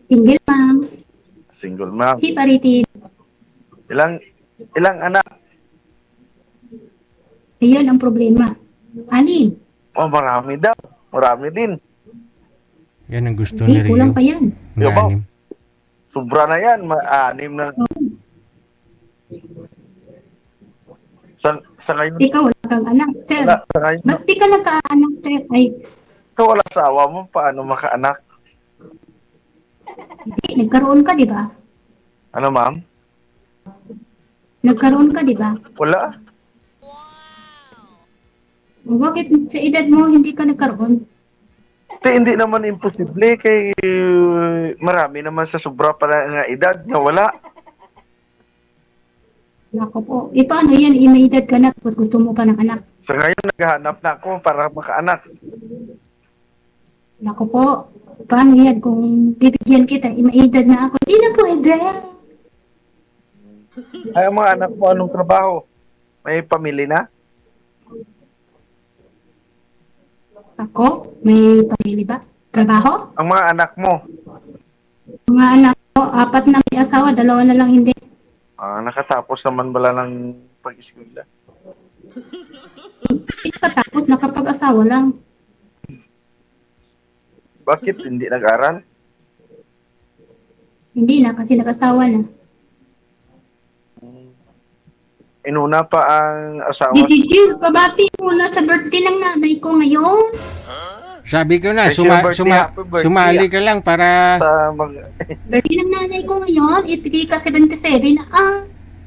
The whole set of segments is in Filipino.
Single mom. Single mom. Hiparitid. Ilang ilang anak? Ayun ang problema. Anim. Oh, marami daw. Marami din. Yan ang gusto Hindi, ni kulang Rio. pa yan. Di Mga ba? anim. Sobra na yan. Anim na. Oh, Sa ngayon, ikaw wala kang anak, sir. wala. Sa ngayon, Ba't di ka nagkaanak, sir? Ay, ikaw wala asawa mo. Paano makaanak? hindi, nagkaroon ka, di ba? Ano, ma'am? Nagkaroon ka, di ba? Wala. Bakit sa edad mo hindi ka nagkaroon? Hindi naman imposible kay marami naman sa sobra pa nga edad nga wala. Nako po. Paano yan? May edad ka na kung gusto mo pa ng anak. Sa ngayon, naghahanap na ako para makaanak. Nako po. Paano yan kung bibigyan kita? May edad na ako. Hindi na po edad. Ay, ang mga anak mo, anong trabaho? May pamilya na? Ako? May pamilya ba? Trabaho? Ang mga anak mo, Mga anak ko, 4 na may asawa, 2 na lang hindi. nakatapos naman bala ng pag-eskwela. Hindi pa tapos, nakapag-asawa lang. Bakit hindi nag-aral? Hindi na, kasi nag-asawa na. Inuna pa ang asawa. Gigigil, pabati muna sa birthday ng nanay ko ngayon. Sabi ko na, Happy birthday, happy birthday. sumali ka lang para Sa mga... Birthday ng nanay ko ngayon, ibigay ka 77 na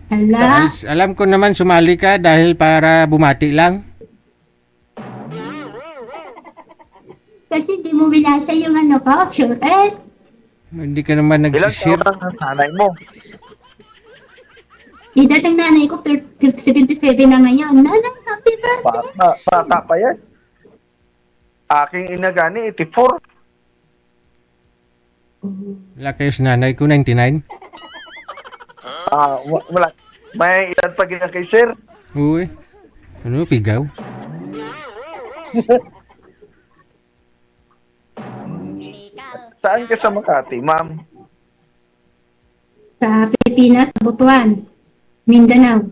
Hala. alam ko naman sumali ka dahil para bumati lang. Kasi hindi mo binasa yung ano ko, sure eh. Hindi ka naman Ilang nag-share. taon ang nanay mo? Edad ng nanay ko, 77 na ngayon. Nanay, happy birthday. Bata pa yan. Aking inagani, 84. Wala kayo sa nanay ko, 99. Wala. May edad pa ganyan kay sir. Uy. Ano, pigaw? Saan ka sa Makati, ma'am? Sa Pilipinas, Butuan, Mindanao.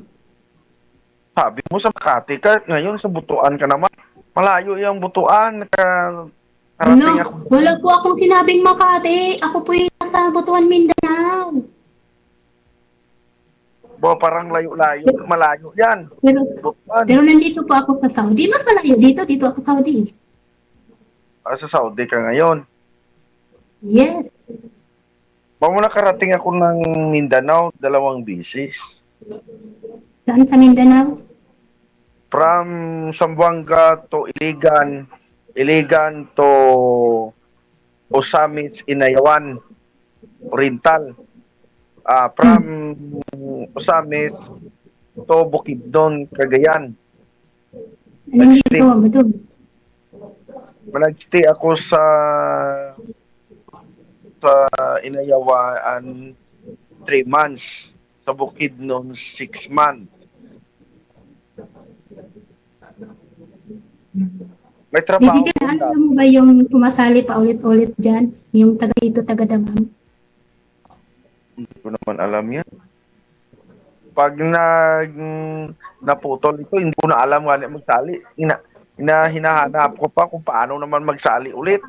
Sabi mo sa Makati ka, ngayon sa Butuan ka naman. Malayo yung Butuan. Karating ako. Wala po akong sinabing Makati. Ako po yung nasa Butuan, Mindanao. Parang layo-layo. Malayo yan. Butuan. Pero nandito po ako sa Saudi. Mas malayo dito ako sa Saudi. Sa Saudi ka ngayon. Yes. Bago nakarating ako ng Mindanao, 2 bisis. Saan sa Mindanao? From Zamboanga to Iligan, Iligan to Osamis, Inayawan, Oriental. From Osamis to Bukidnon, Cagayan. Anong ginagawa mo doon? Nag-stay ako sa Inayawaan 3 months. Sa Bukidnon 6 months. May trabaho Bibigyan, ko alam mo ba yung tumasali pa ulit-ulit dyan? Yung taga dito, taga damang? Hindi ko naman alam yan. Pag naputol ito, hindi ko na alam nga magsali. Hinahanap ko pa kung paano naman magsali ulit.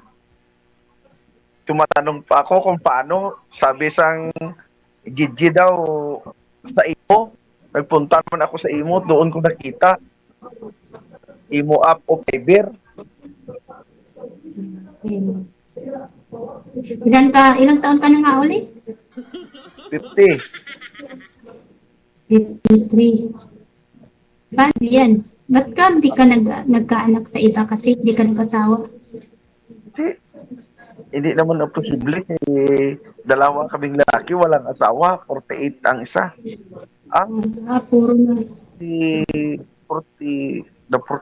Tumatanong pa ako kung paano. Sabi sang Gigi daw sa Imo. Nagpunta naman ako sa Imo. Doon ko nakita. Imo app o Fiverr. Ilang taon ka na nga ulit? 50. 53. Paano yan? Ba't ka hindi ka nagkaanak sa iba kasi hindi ka nag-asawa? Hindi naman na posible. Dalawa kaming lalaki, walang asawa. 48 ang isa. Ang Puro na. 44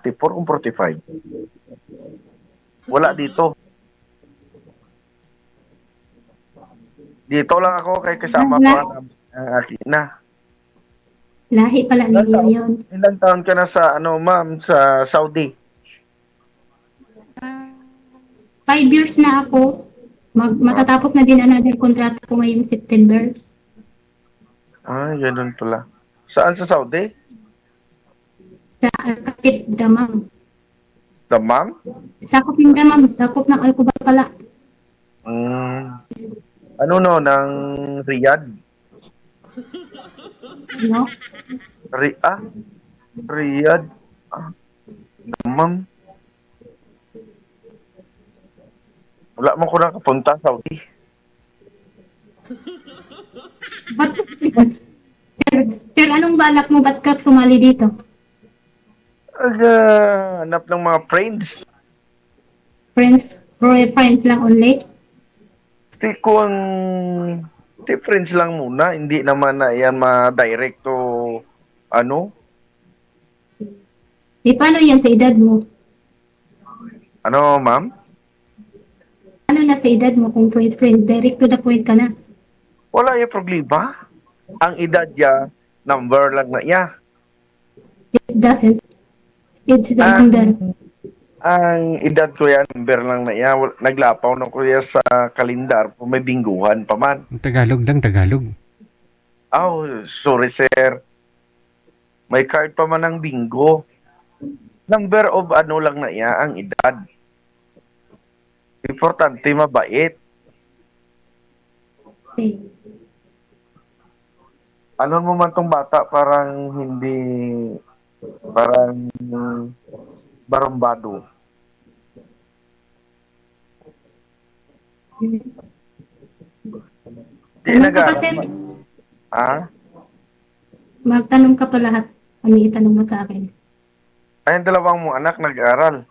kung 45. Wala dito. Dito lang ako kay kasama pa ang akin na. Lahi pala nila yun. Ilang taon ka na sa ma'am, sa Saudi? 5 years na ako. Matatapos na din another kontrata ko ngayong September. Ganun pala. Saan sa Saudi? Sa Alcatid, Damam. Damam? Sakop ng Damam, sakop ng Alcobar pala. Ano no, ng Riyadh? No? Riyadh. Damam. Wala man ko nakapunta sa Saudi. Sir, anong balak mo? Ba't ka sumali dito? Hanap ng mga friends. Friends lang only? Friends lang muna. Hindi naman na yan ma-direct to ano. Paano yan sa edad mo? Ano, ma'am? Ano na sa edad mo kung friend? Direct to the point ka na. Wala yung problema. Ang edad niya, number lang na niya. It doesn't. It's the Ang, that. ang edad ko yan, number lang na niya. Naglapaw na ko yan sa kalendar kung may bingguhan pa man. Tagalog lang, Tagalog. Sorry sir. May card pa man ng bingo. Number of ano lang na niya, ang edad. Importante, mabait. Okay. Ano mo man tong bata, parang barumbado. Di Tanong ka pa, sir. nag-aaral. Magtanong ka pa lahat. Ano itanong mo sa akin? Ay, ang dalawang mo anak nag-aaral.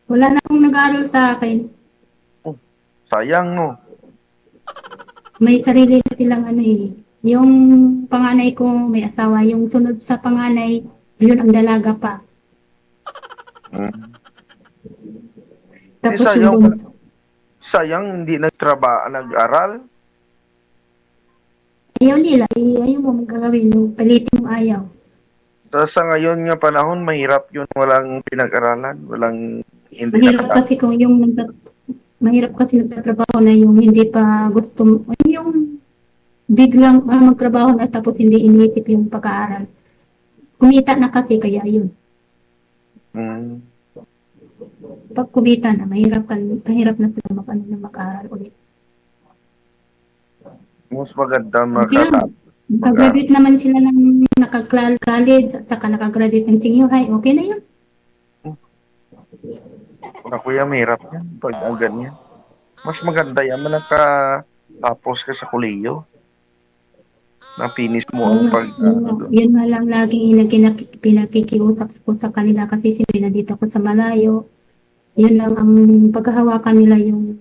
Wala na akong nag-aaral sa akin. Sayang, no? May sarili na silang ano eh. Yung panganay ko may asawa. Yung sunod sa panganay, yun ang dalaga pa. Tapos Sayang, hindi nag-aral. ayaw nila. Ayaw mo magagawin. Yung palitin mo ayaw. Sa ngayon nga panahon, mahirap yun. Walang pinag-aralan. Hindi Mahirap kasi kung mahirap kasi nagtatrabaho na yung hindi pa gusto yung biglang magtrabaho na tapos hindi iniisip yung pag-aaral. Kumita na kasi kaya yun. Pag kumita na, mahirap na sila mag-aaral ulit. Mas maganda Nakagraduate naman sila ng naka-college at saka nakagraduate ng senior high. Okay na yun. Kuya, mahirap yan. Pag ang ganyan. Mas maganda yan. Tapos ka sa kuliyo. Na-finish mo ang Yun nga lang laging pinakikiusap ko sa kanila kasi sila nandito ako sa malayo. Yun lang ang paghahawakan nila yung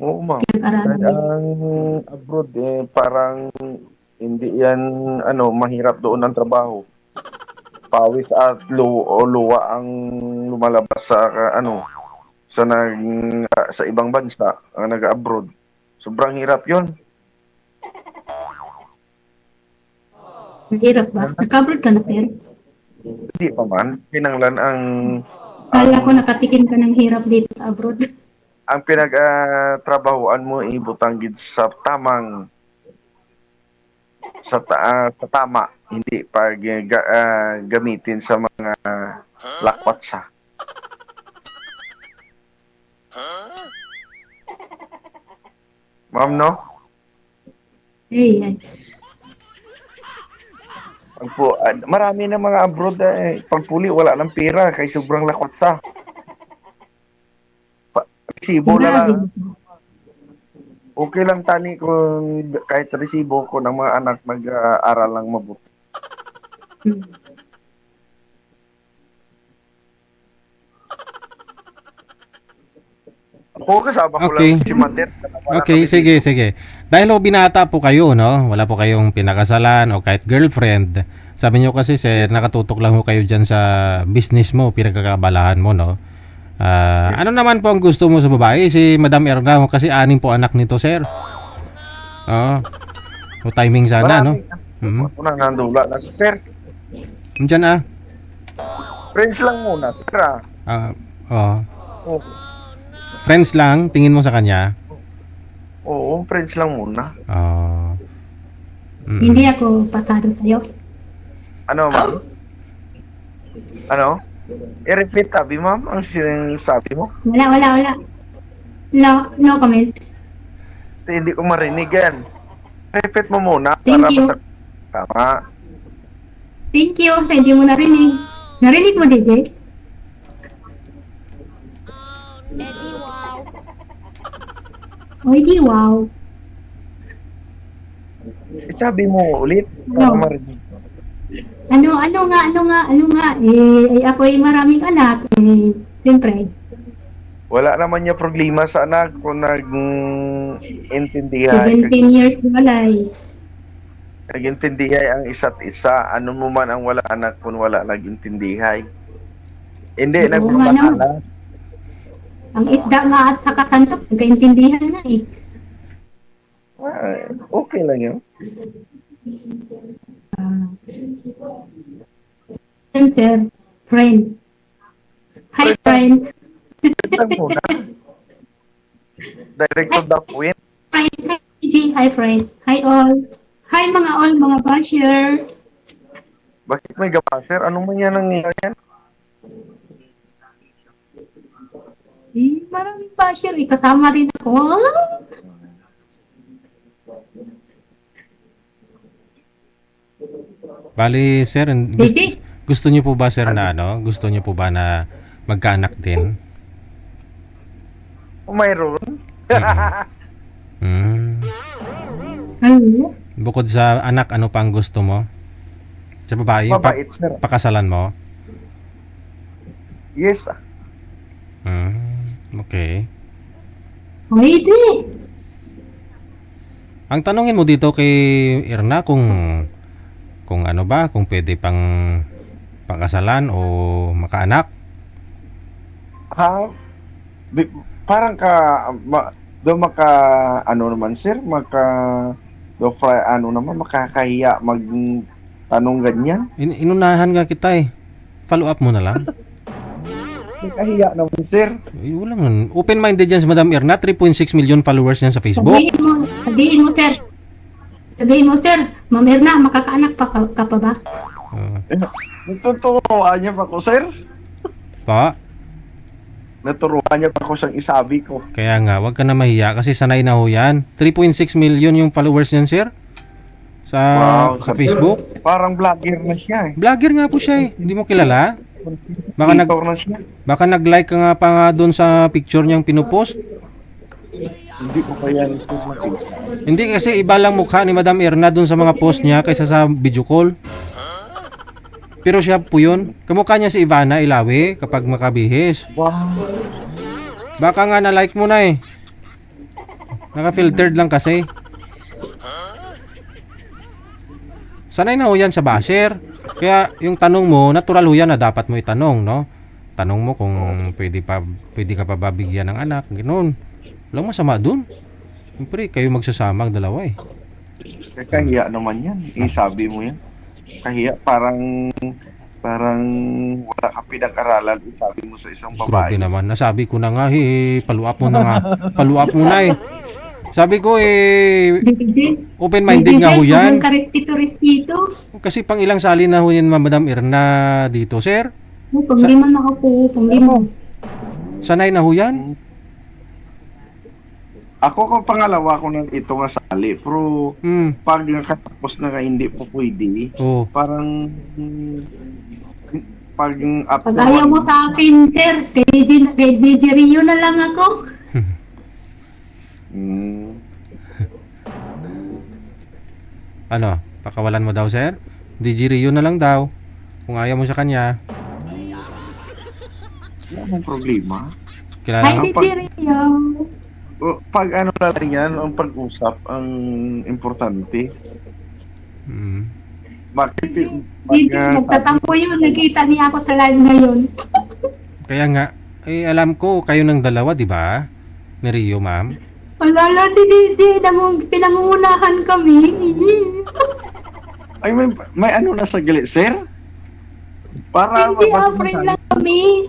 Oo, ma'am. pinag-aralan nila. Ang abroad, parang hindi yan, mahirap doon ang trabaho. Pawis at luwa ang lumalabas sa ibang bansa, ang nag-abroad. Sobrang hirap yun. Mahirap ba? Nakabrod ka na, pero? Hindi pa man. Kinanglan Kala ko nakatikim ka ng hirap dito sa abroad. ang pinag-trabahoan mo ibutanggid sa tamang sa tama, hindi pag gamitin sa mga lakwatsa. Ma'am, no? Ay. Marami na mga abroad pagpuli wala ng pera kay sobrang lakwatsa. Resibo na lang. Okay lang tani kung kahit resibo ko ng mga anak mag-aaral lang mabuti. Ako kasama ko Okay. lang si Mater. Okay, sige. Dahil binata po kayo, no? Wala po kayong pinakasalan o kahit girlfriend. Sabi niyo kasi, sir, nakatutok lang ho kayo dyan sa business mo, pinagkakabalahan mo, no? Ano naman po ang gusto mo sa babae? Si Madam Erna, kasi 6 po anak nito, sir. Oo. O timing sana, no? Unang nandula na si Sir. Diyan Friends lang muna, Sir. Oh. Friends lang, tingin mo sa kanya? Oo, friends lang muna. Oh. Mm. Hindi ako pasado sa'yo. Ano, ma'am? Ano? I-repeat sabi, ma'am, ang sinasabi mo. Wala. No comment. Hindi ko marinig yan. Repeat mo muna Thank para you. tama. Thank you. Sa hindi mo narinig. Narinig mo, DJ? Oh, hindi, wow. Sabi mo ulit para Ano? marinig. Ano nga. Ako ay maraming anak. Siyempre. Wala naman niya problema sa anak kung nag-intindihan. 17 years walay. Nag-intindihay ang isa't isa. Ano mo man ang wala anak kung wala nag-intindihay. Hindi, Oo nga nagpapatala. Ang isda nga at sa katantok, nagkaintindihan na eh. Okay lang yun. Center, friend. Hi, friend. Lang muna. Direct to the point. Hi, DJ. Hi, friend. Hi, all. Hi, mga basher. Bakit may gabaser? Anong man yan nangyayari yan? Maraming basher. Kasama rin ako. Bali, sir, DJ. gusto niyo po ba, sir, na ano? Gusto niyo po ba na magkaanak din? Mayroon. Mm. Ano? Bukod sa anak, ano pang gusto mo? Sa babae, Mabait, sir. pakasalan mo? Yes. Okay. Pwede. Ang tanongin mo dito kay Irna kung ano ba, kung pwede pang pakasalan o makaanak. Ha? Parang do maka ano naman sir, makakahiya mag tanong ganyan. Inunahan nga kita eh. Follow up mo na lang. Kahiya naman sir. Eh, wala man. Open-minded yan si Madam Irna. 3.6 million followers niyan sa Facebook. Sabihin mo, sir, Ma'am Erna, makakaanak ka pa ba? Natuturuan niya pa ako sir. Pa? Naturuan niya pa ako siyang isabi ko. Kaya nga, wag ka na mahiya kasi sanay na ho yan. 3.6 million yung followers niyan, sir. Sa Facebook. Parang vlogger na siya eh. Vlogger nga po siya eh. Hindi mo kilala? Baka Creator na siya. Baka nag-like ka nga pa nga doon sa picture niyang pinupost. Hindi ko kaya ito makita. Hindi kasi iba lang mukha ni Madam Erna doon sa mga post niya kaysa sa video call. Pero siya po yun. Kamukha niya si Ivana Ilawi kapag makabihis. Wow. Baka nga na-like mo na eh. Naka-filtered lang kasi. Sanay na ho yan sa basher. Kaya yung tanong mo, natural ho yan na dapat mo itanong, no? Tanong mo kung pwede ka pa ba bigyan ng anak, ganoon. Walang masama dun. Siyempre, kayo magsasama ang dalawa eh. Kahiya naman yan. Sabi mo yan. Kahiya, parang wala ka pinag-aralan. Sabi mo sa isang Grabe babae. naman. Nasabi ko na nga paluap mo na nga. Paluap mo na eh. Sabi ko open-minded nga ho yan. Dito. Kasi pang ilang sali na ho yan Madam Erna dito, sir. Pangdi man ako po. Pangdi mo. Sanay na ho yan. Ako kung pangalawa ko na ito nga sali. Pero pag nakatapos na nga hindi po pwede, parang pag ayaw mo sa akin, sir, kay DJ Rio na lang ako. Ano? Pakawalan mo daw, sir? DJ Rio na lang daw. Kung ayaw mo sa kanya. wala mong problema. Kilala Hi, mo? DJ Rio. Pag ano lang yan, ang pag-usap, ang importante. Bakit? Dito, nagtatampo yun. Nakita niya ako sa live ngayon. Kaya nga, alam ko, kayo ng dalawa, di ba? Ni Rio, ma'am. Wala DJ, pinangungunahan kami. Ay, may ano na sa gilid, sir? Para Hindi, friend lang kami.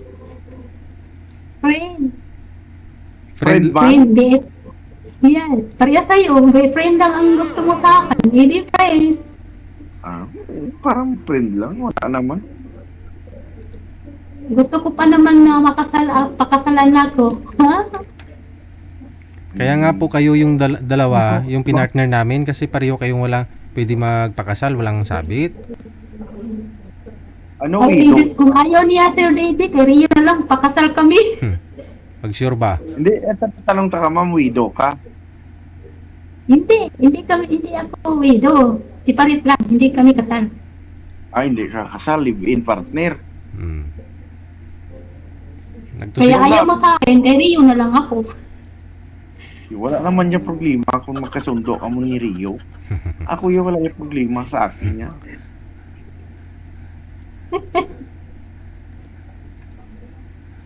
Friend. Friend Friend, ba? Friend, BF. Yan. Pareha tayo. Boyfriend lang ang gusto mo sa akin. Hindi friend. Ah, parang friend lang. Wala naman. Gusto ko pa naman na pakasalan ako. Ha? kaya nga po kayo yung dalawa, yung pinartner namin kasi pareho kayong walang pwede magpakasal, walang sabit. Ano, Kung, Wido? kung ayaw ni Ate Lady, kay Rio na lang, pakasal kami. Pag sure ba? Hindi, tanong ta ka, ma'am, widow ka. Hindi ako widow. Si Parit lang, hindi kami kasal. Ay, hindi ka kasal, live-in partner. Hmm. Kaya Nagtusik ayaw mo sa akin, kay Rio na lang ako. Wala naman niya problema kung magkasundo ka mo ni Rio. Ako yung wala niya problema sa akin niya.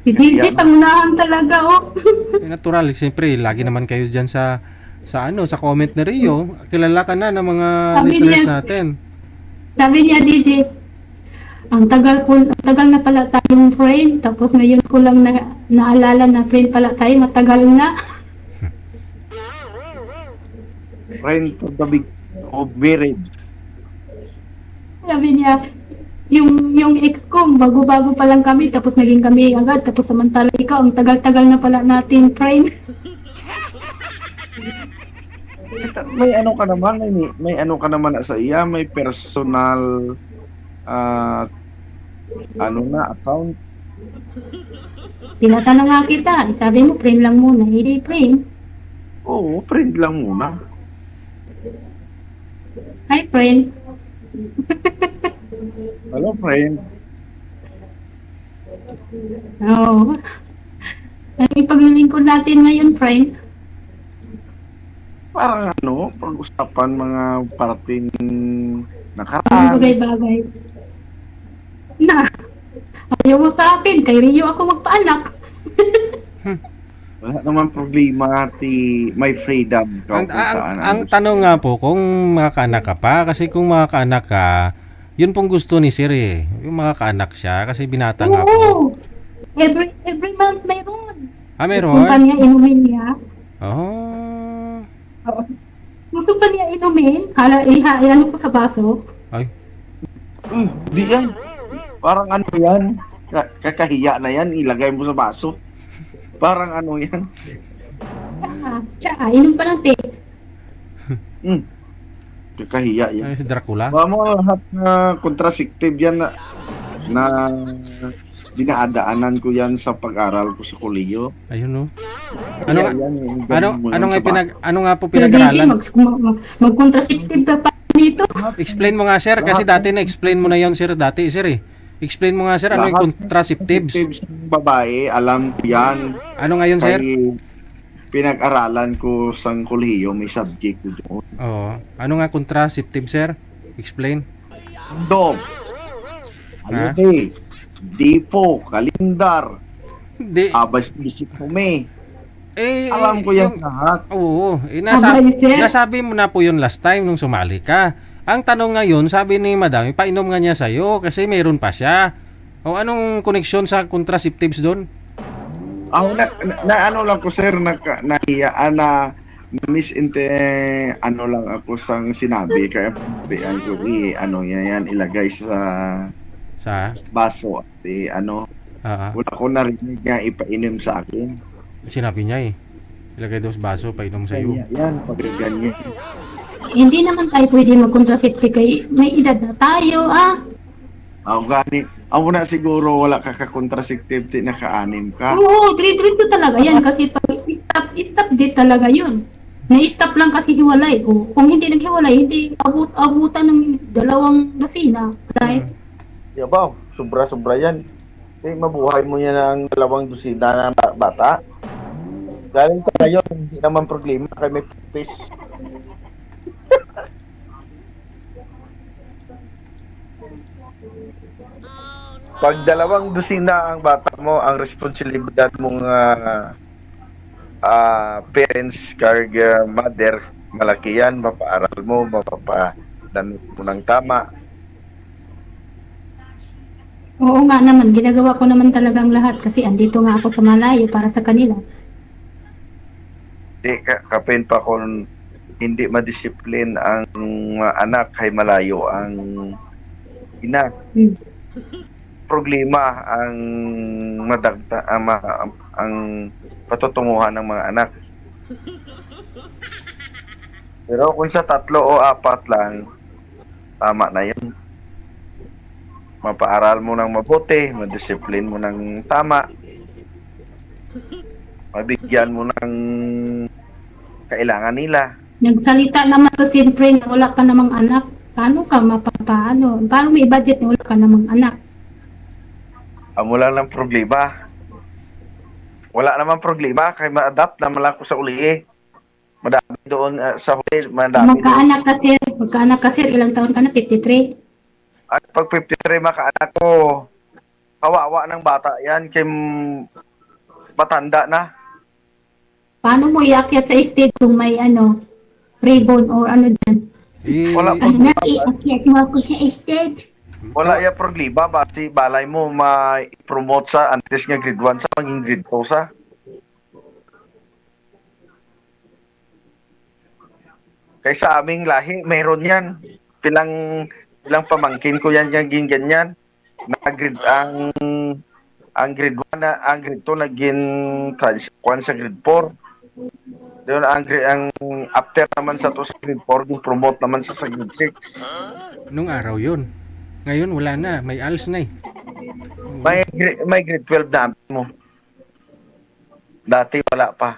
Si Gigi, pangunahan talaga, oh. natural, siyempre, lagi naman kayo diyan sa sa comment na Rio. Kilala ka na ng mga Sabi listeners niya- natin. Sabi niya, Gigi, ang tagal na pala tayong friend, tapos ngayon ko lang naalala na friend pala tayo, matagal na. Friend to the big of marriage. Sabi niya, yung ex ko, bago-bago pa lang kami, tapos naging kami agad, tapos samantala ikaw, ang tagal-tagal na pala natin friend. May ano ka naman, may ano ka naman sa iya, may personal ano na account. Tinatanong nga kita, sabi mo, friend lang muna, hindi friend. Oo, friend lang muna. Hi, friend. Hello, friend. Oo. Ang ipaglilingkod natin ngayon, friend. Parang ano, pag-usapan mga parating Ang nakaraan. bagay-bagay. Na, ayaw mo sa akin, kay Rio ako magpaanak. Wala naman problema, may freedom ka Ang, kung ang, saan ang tanong nga po kung makakaanak ka pa kasi kung makakaanak ka, yun pong gusto ni Sir eh. Yung makakaanak siya kasi binata nga po. Oo. Every month mayroon. Ah, Kung meron? kanya inumin niya. Oh. Gusto pa niya inumin, ano ko sa baso. Ay, Di yan. Parang ano yan, kakahiya na yan, ilagay mo sa baso. Parang ano yan. Tsaka, inom pa ng tea. Kakahiya yan. ay si Dracula. Baka mo lahat na contraceptive yan na dinaadaanan ko yan sa pag-aral ko sa kolehiyo. Ayun no. Ano nga, Yan, yung ano ganun mo ano yan nga sa ano nga po Pero pinag-aralan? mag-contraceptive ka pa dito. Explain mo nga sir kasi dati na-explain mo na 'yon sir dati sir eh. Explain mo nga sir ano yung Lahat contraceptives? ng babae, alam ko yan. Ano nga yun sir? Kaya pinag-aralan ko sa kolehiyo, may subject ko doon. Oo. Ano nga contraceptive sir? Explain. Dog. Ha? Ayun Dipo, kalindar, Hindi. abas bisik me. Alam ko yan yung- lahat. Oo. Abay, sir. Nasabi mo na po yun last time nung sumali ka. Ang tanong ngayon, sabi ni madam, ipainom nga niya sa'yo kasi meron pa siya. O anong koneksyon sa contraceptives doon? Ako na ano lang ko sir, nahiyaan na ano lang ako sang sinabi kaya pian ko ano yan ilagay sa Sa? baso at ano wala ko narinig nga ipainom sa akin. Sinabi niya eh. Ilagay daw sa baso, painom sa'yo. Kaya yan, pag ganyan. Hindi naman tayo pwede mag-contraceptive kay may edad na tayo, Ako gani, ako na siguro wala ka ka-contraceptive di naka-anim ka. Oo, grade talaga yan kasi pag stop din talaga yun. Na-stop lang kasi hiwalay. O, kung hindi naghiwalay, hindi abutan ng 2 dosina. Right? Yabaw, sobra-sobra yan. Mabuhay mo yan ang 2 dosina na bata. Galing sa ngayon, hindi naman problema kay may pupis. Pag 2 dosina ang bata mo, ang responsibilidad mong parents, mother, malaki yan, mapaaral mo, mapapadanot mo ng tama. Oo nga naman, ginagawa ko naman talagang lahat kasi andito nga ako sa malayo para sa kanila. Di kapin pa kung hindi madisiplin ang mga anak kay malayo ang ina. Hmm. Problema ang ang patutunguhan ng mga anak. Pero kung sa 3 o 4 lang, tama na yun. Mapaaral mo ng mabuti, madisiplin mo ng tama, mabigyan mo ng kailangan nila. Nagsalita naman to siyempre na wala ka namang anak. Paano ka mapapaano? Paano may budget na wala ka namang anak? Amo lang ng problema. Wala namang problema, kay ma-adapt naman lang ko sa uli. Madami doon sa huli, madami doon. Magkaanak ka sir, ilang taon ka na? 53? At pag 53 makaanak ko, kawawa ng bata yan, kay matanda na. Paano mo iakyat sa estate kung may ribbon or ano dyan? Wala po. Anak, iakyat mo ako sa estate. Wala ya problema, basi balay mo ma-promote sa antes nga grade 1 sa maging grade 2 sa. Kaya sa aming lahi, mayroon yan. Pilang pamangkin ko yan yung ganyan. Na grade, ang grade 1 na, ang grade 2 naging transition sa grade 4. Doon ang after naman sa to sa grade 4, yung promote naman sa grade 6. Nung araw yun. Ngayon wala na, may ALS na eh. May grade 12 na mo. Dati wala pa.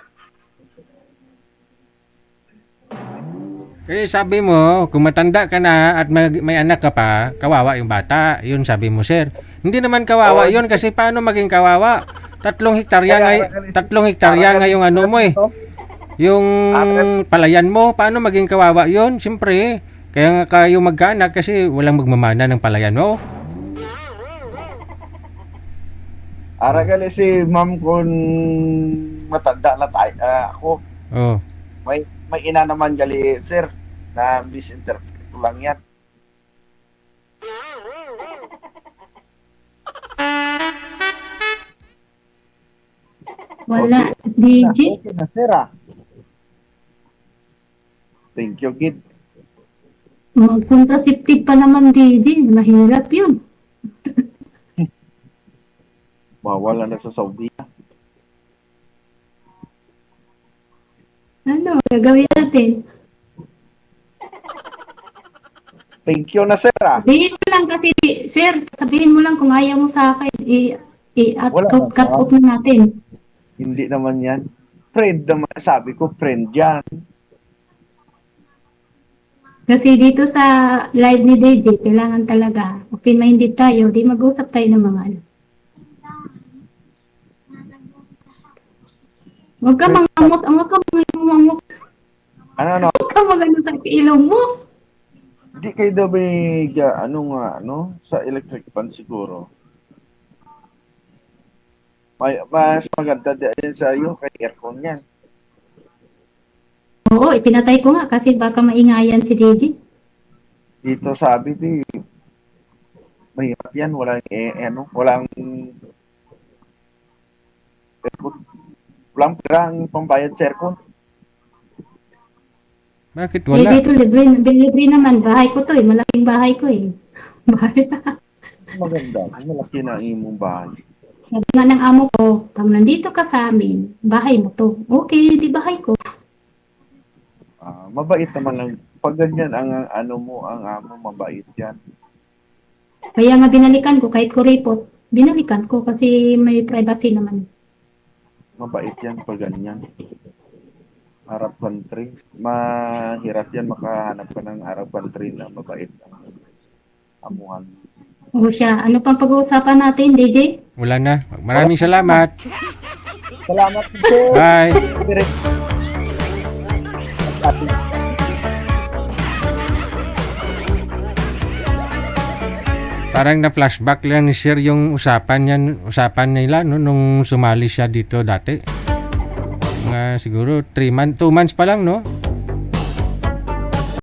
Eh sabi mo, kung matanda ka na at may anak ka pa, kawawa yung bata. Yun sabi mo, sir. Hindi naman kawawa yun kasi paano maging kawawa? 3 hektarya nga yung ano mo eh. Yung palayan mo, paano maging kawawa yun? Siyempre, kaya nga kayo magkaanak kasi walang magmamana ng palayan mo. Ara gali si ma'am kung matanda na tayo, ako, Oh. may ina naman gali, sir, na misinterpret ko lang yan. Wala. Okay. DJ. Okay na, sir, Thank you, kid. Mag-contraceptive pa naman, DJ. Mahirap yun. Mawala na sa Saudi. Ano, gagawin natin? Thank you na, sir, Sabihin mo lang kasi, sir, sabihin mo lang kung ayaw mo sa akin, Wala cut na. off na natin. Hindi naman yan. Friend naman, sabi ko, friend yan. Kasi dito sa live ni DJ, kailangan talaga, pinahindi tayo, di mag-usap tayo ng mga ano. Huwag ka mangamot, huwag ka mangamot, Ano, huwag ka magano sa ilong mo. Hindi kayo daw may, sa electric fan siguro. Mas maganda din sa iyo, kay aircon yan. Oo, ipinatay ko nga kasi baka maingayan si DJ. Dito sabi, mahirap yan, walang pera ang pambayad sa aircon. Bakit Eh, wala? dito, libre naman, bahay ko to malaking bahay ko Bahay. Maganda, malaki na ang imong bahay. Sabi nga ng amo ko, pag nandito ka sa amin, bahay mo to. Okay, di bahay ko. Mabait naman lang. Pag ganyan, ang amo, mabait yan. Kaya nga binalikan ko, kahit ko report, binalikan ko kasi may privacy naman. Mabait yan pag ganyan. Arab country. Mahirap yan makahanap ka ng Arab country na mabait ang amuhan. O siya, ano pang pag-uusapan natin, DJ? Wala na. Maraming salamat. Salamat po. Bye. Parang na-flashback lang ni Sir yung usapan nila no, nung sumali siya dito dati. Mga siguro 2 months pa lang, no?